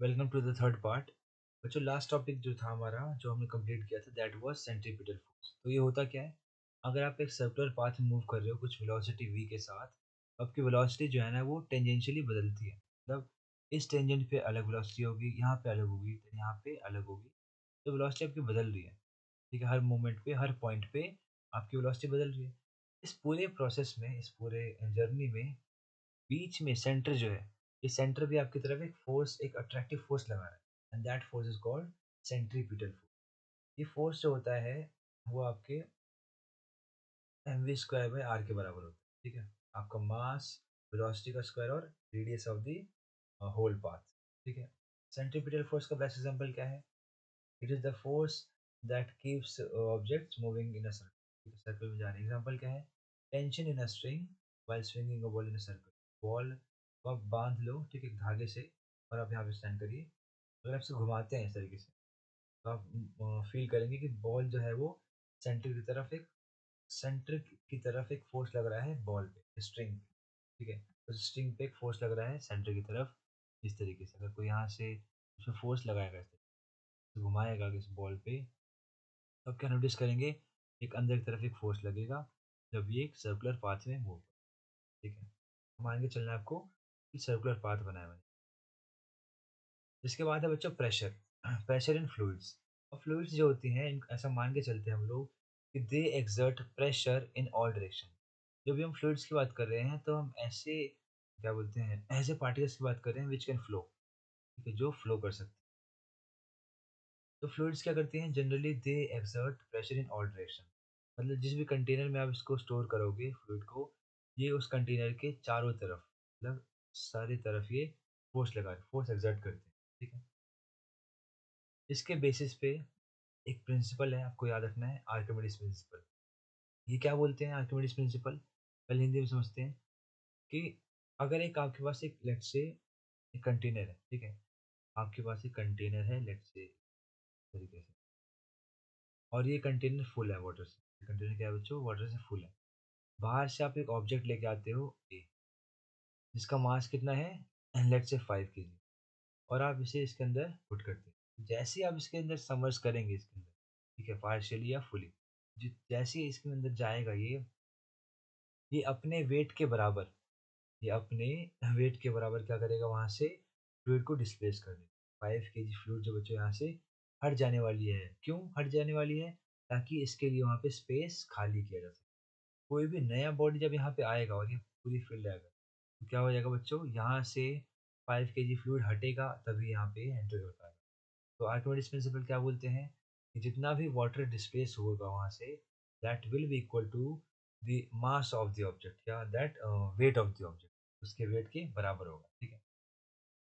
Welcome to the third part. बच्चों last topic जो था हमारा जो हमने कंप्लीट किया था दैट वाज सेंट्रीपिटल फोर्स। तो ये होता क्या है, अगर आप एक सर्कुलर पाथ में मूव कर रहे हो कुछ वेलोसिटी v के साथ, तो आपकी वेलोसिटी जो है ना वो टेंजेंशियली बदलती है। मतलब इस टेंजेंट पे अलग वेलोसिटी होगी, यहाँ पे अलग होगी, तो यहाँ पे अलग होगी। तो वेलोसिटी आपकी बदल रही है। ठीक है, हर मोमेंट पे हर पॉइंट पे आपकी वेलोसिटी बदल रही है। इस पूरे प्रोसेस में, इस पूरे जर्नी में बीच में सेंटर जो है, ये सेंटर भी आपकी तरफ एक फोर्स, एक अट्रैक्टिव फोर्स लगा रहा है, and that force is called centripetal force. ये फोर्स जो होता है वो आपके M V square by R के बराबर होता है। ठीक है, आपका मास, वेलोसिटी का स्क्वायर और radius of the whole path. ठीक है, सेंट्रीपिटल फोर्स का बेस्ट एग्जांपल क्या है? It is the force that keeps objects moving in a circle. Circle में जा रहे हैं, एग्जांपल क्या है? Tension in a string while swinging a ball in a circle. Ball को आप बांध लो, ठीक है, एक धागे से, और आप यहाँ पे स्टैंड करिए। अगर आप इसे घुमाते हैं इस तरीके से, तो आप फील करेंगे कि बॉल जो है वो सेंटर की तरफ एक सेंटर की तरफ एक फोर्स लग रहा है बॉल पे, स्ट्रिंग पे। ठीक है, तो स्ट्रिंग पे एक फोर्स लग रहा है सेंटर की तरफ। इस तरीके से अगर कोई यहाँ से उसमें फोर्स लगाएगा, इस तरीके से घुमाएगा इस बॉल पे, तो आप क्या नोटिस करेंगे? एक अंदर की तरफ एक फोर्स लगेगा जब ये एक सर्कुलर पाथ में मूव। ठीक है, मान के चलना है आपको कि सर्कुलर पाथ बनाया मैंने। इसके बाद है बच्चों प्रेशर। Pressure in fluids. और फ्लूइड्स जो होती हैं ऐसा मान के चलते हैं हम लोग कि they exert pressure in all direction. जब भी हम फ्लूइड्स की बात कर रहे हैं तो हम ऐसे क्या बोलते हैं, ऐसे पार्टिकल्स की बात कर रहे हैं विच कैन फ्लो। ठीक है, जो फ्लो कर सकते हैं। तो फ्लूइड्स क्या करती हैं? Generally they exert pressure in all direction. मतलब जिस भी कंटेनर में आप इसको स्टोर करोगे फ्लूइड को, ये उस कंटेनर के चारों तरफ, मतलब सारी तरफ ये फोर्स एक्सर्ट करते हैं। ठीक है, इसके बेसिस पे एक प्रिंसिपल है, आपको याद रखना है, आर्किमिडीज प्रिंसिपल। ये क्या बोलते हैं आर्किमिडीज प्रिंसिपल? पहले हिंदी में समझते हैं कि अगर एक आपके पास एक लेट्स से एक कंटेनर है, ठीक है, आपके पास एक कंटेनर है लेट्स से तरीके से, और ये कंटेनर फुल है वाटर से। कंटेनर क्या है बच्चों? वाटर से फुल है। बाहर से आप एक ऑब्जेक्ट लेके आते हो ए, जिसका मास कितना है लेट्स से 5 kg, और आप इसे इसके अंदर पुट करते हैं। जैसे ही आप इसके अंदर समर्स करेंगे इसके अंदर, ठीक है, पार्शियली या फुली, जैसे ही इसके अंदर जाएगा ये अपने वेट के बराबर, ये अपने वेट के बराबर क्या करेगा, वहां से फ्लूइड को डिस्प्लेस कर देगा। 5 kg फ्लूइड जो बच्चों यहाँ से हट जाने वाली है। क्यों हट जाने वाली है? ताकि इसके लिए वहाँ पे स्पेस खाली किया जा सके। कोई भी नया बॉडी जब यहाँ पे आएगा और ये पूरी फिल रहेगा, तो क्या हो जाएगा बच्चों, यहाँ से 5 kg फ्लूइड हटेगा तभी यहाँ पे एंटर कर पाएगा। तो आर्किमिडीज प्रिंसिपल क्या बोलते हैं कि जितना भी वाटर डिस्प्लेस होगा वहाँ से, that will be equal to the mass of the object, या that weight of the object, उसके वेट के बराबर होगा। ठीक है,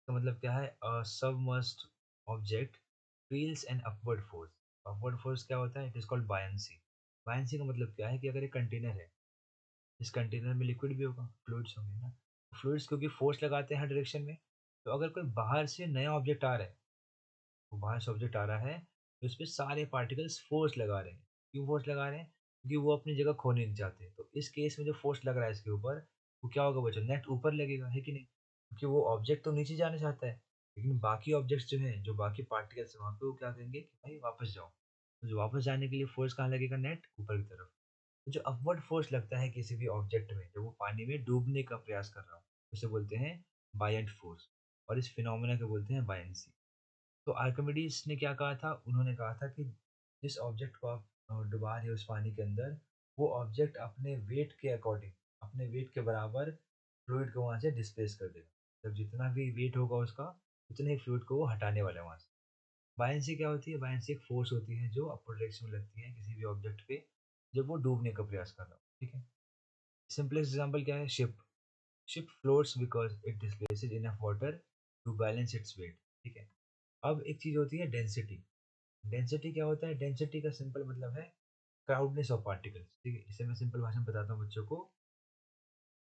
तो मतलब क्या है, submerged object feels an upward force. Upward force क्या होता है? It is called buoyancy. Buoyancy का मतलब क्या है कि अगर एक कंटेनर है, इस कंटेनर में लिक्विड भी होगा, फ्लूइड्स होंगे ना, फ्लूइड्स क्योंकि फोर्स लगाते हैं हर डायरेक्शन में, तो अगर कोई बाहर से नया ऑब्जेक्ट आ रहा है, वो बाहर से ऑब्जेक्ट आ रहा है, तो इस पे सारे पार्टिकल्स फोर्स लगा रहे हैं। क्यों फोर्स लगा रहे हैं? क्योंकि वो अपनी जगह खोने नहीं चाहते। तो इस केस में जो फोर्स लग रहा है इसके ऊपर, वो क्या होगा बच्चों? नेट ऊपर लगेगा, है कि नहीं? क्योंकि वो ऑब्जेक्ट तो नीचे जाना चाहता है, लेकिन बाकी ऑब्जेक्ट्स जो हैं, जो बाकी पार्टिकल्स हैं, वहाँ पे वो क्या कहेंगे कि भाई वापस जाओ। तो जो वापस जाने के लिए फोर्स कहाँ लगेगा? नेट ऊपर की तरफ। तो जो अपवर्ड फोर्स लगता है किसी भी ऑब्जेक्ट में जब वो पानी में डूबने का प्रयास कर रहा हो, उसे बोलते हैं बायंट फोर्स, और इस फिनोमेना को बोलते हैं बायंसी। तो आर्किमिडीज ने क्या कहा था? उन्होंने कहा था कि जिस ऑब्जेक्ट को आप डुबा रहे हो उस पानी के अंदर, वो ऑब्जेक्ट अपने वेट के अकॉर्डिंग, अपने वेट के बराबर फ्लूइड को वहाँ से डिस्प्लेस कर देगा। जब जितना भी वेट होगा उसका, उतने ही फ्लूइड को वो हटाने वाला है वहाँ से। बायंसी क्या होती है? बायंसी एक फोर्स होती है जो अपर डायरेक्शन में लगती है किसी भी ऑब्जेक्ट पे, जब वो डूबने का प्रयास कर रहा हो। ठीक है, सिंपलेस्ट एग्जांपल क्या है? Ship. Ship floats because it displaces enough water to balance its weight. ठीक है, अब एक चीज होती है डेंसिटी। डेंसिटी क्या होता है? डेंसिटी का सिंपल मतलब है क्राउडनेस ऑफ पार्टिकल्स। ठीक है, इसे मैं सिंपल भाषा में बताता हूँ बच्चों को।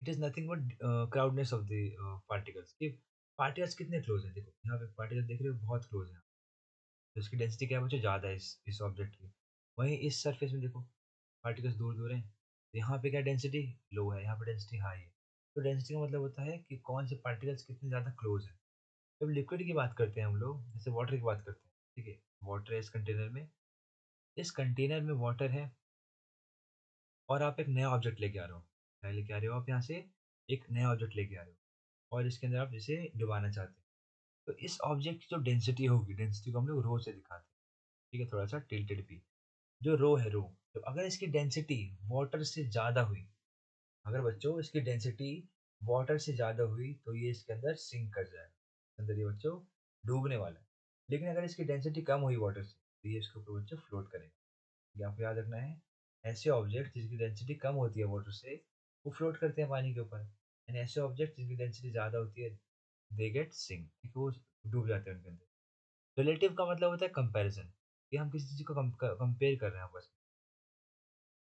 It is nothing but crowdness of the particles. कि पार्टिकल्स कितने क्लोज है, देखो यहाँ पे पार्टिकल देख रहे हो बहुत क्लोज है, तो इसकी डेंसिटी क्या है बच्चों? ज़्यादा है इस ऑब्जेक्ट की। वहीं इस सरफेस में देखो पार्टिकल्स दूर दूर हैं, तो यहाँ पे क्या डेंसिटी लो है, यहाँ पे डेंसिटी हाई है। तो डेंसिटी का मतलब होता है कि कौन से पार्टिकल्स कितने ज़्यादा क्लोज है। जब लिक्विड की बात करते हैं हम लोग, जैसे वाटर की बात करते हैं, ठीक है? वाटर है इस कंटेनर में, इस कंटेनर में वाटर है और आप एक नया ऑब्जेक्ट लेके आ रहे हो। क्या लेके आ रहे हो आप यहाँ से? एक नया ऑब्जेक्ट लेके आ रहे हो और इसके अंदर आप इसे डुबाना चाहते हैं। तो इस ऑब्जेक्ट की जो डेंसिटी होगी, डेंसिटी को हम लोग रो से दिखाते हैं, ठीक है? थोड़ा-सा टिल्टेड भी। जो रो है रो, तो अगर इसकी डेंसिटी वाटर से ज़्यादा हुई, अगर बच्चों इसकी डेंसिटी वाटर से ज़्यादा हुई, तो ये इसके अंदर सिंक कर जाएगा। इसके अंदर ये बच्चों डूबने वाला है। लेकिन अगर इसकी डेंसिटी कम हुई वाटर से, तो ये इसके ऊपर बच्चों फ्लोट करेगा। ये आपको याद रखना है। ऐसे ऑब्जेक्ट जिनकी डेंसिटी कम होती है वाटर से, वो फ्लोट करते हैं पानी के ऊपर। एंड ऐसे ऑब्जेक्ट जिनकी डेंसिटी ज़्यादा होती है, दे गेट सिंक, ठीक है? वो डूब जाते हैं उनके अंदर। रिलेटिव का मतलब होता है कंपैरिजन, कि हम किसी चीज़ को कंपेयर कर रहे हैं आपस में।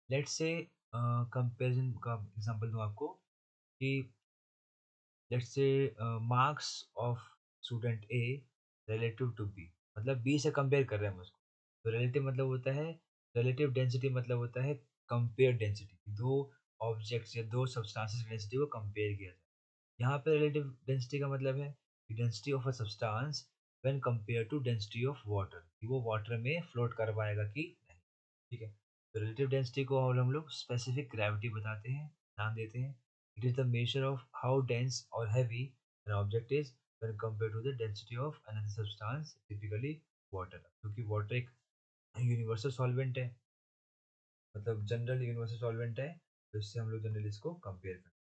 लेट्स से कंपैरिजन का एग्जांपल दूँ आपको कि let's say marks of student A relative to B, मतलब बी से कंपेयर कर रहे हैं हम उसको। तो रिलेटिव मतलब होता है, रिलेटिव डेंसिटी मतलब होता है कंपेयर डेंसिटी, दो ऑब्जेक्ट्स या दो सब्सटेंसेस की डेंसिटी को कंपेयर किया जाए। यहाँ पे रिलेटिव डेंसिटी का मतलब है कि density of a substance when compare to density of water, कि वो वाटर में फ्लोट कर पाएगा कि नहीं, ठीक है? तो रिलेटिव डेंसिटी को हम लोग स्पेसिफिक ग्रेविटी बताते हैं, नाम देते हैं। It is the measure of how dense और heavy an object is when compare to the density of another substance, typically water. क्योंकि वाटर एक यूनिवर्सल सॉल्वेंट है, मतलब जनरल यूनिवर्सल सॉल्वेंट है, तो इससे हम लोग जनरली इसको कंपेयर करते हैं।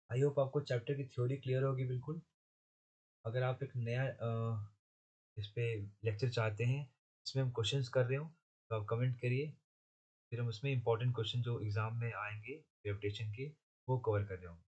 आई होप आपको चैप्टर की थ्योरी क्लियर होगी बिल्कुल। अगर आप एक नया इस पे लेक्चर चाहते हैं, इसमें हम क्वेश्चंस कर रहे हो, तो आप कमेंट करिए, फिर हम उसमें इंपॉर्टेंट क्वेश्चन जो एग्ज़ाम में आएँगे, रेपुटेशन के, वो कवर कर रहे होंगे।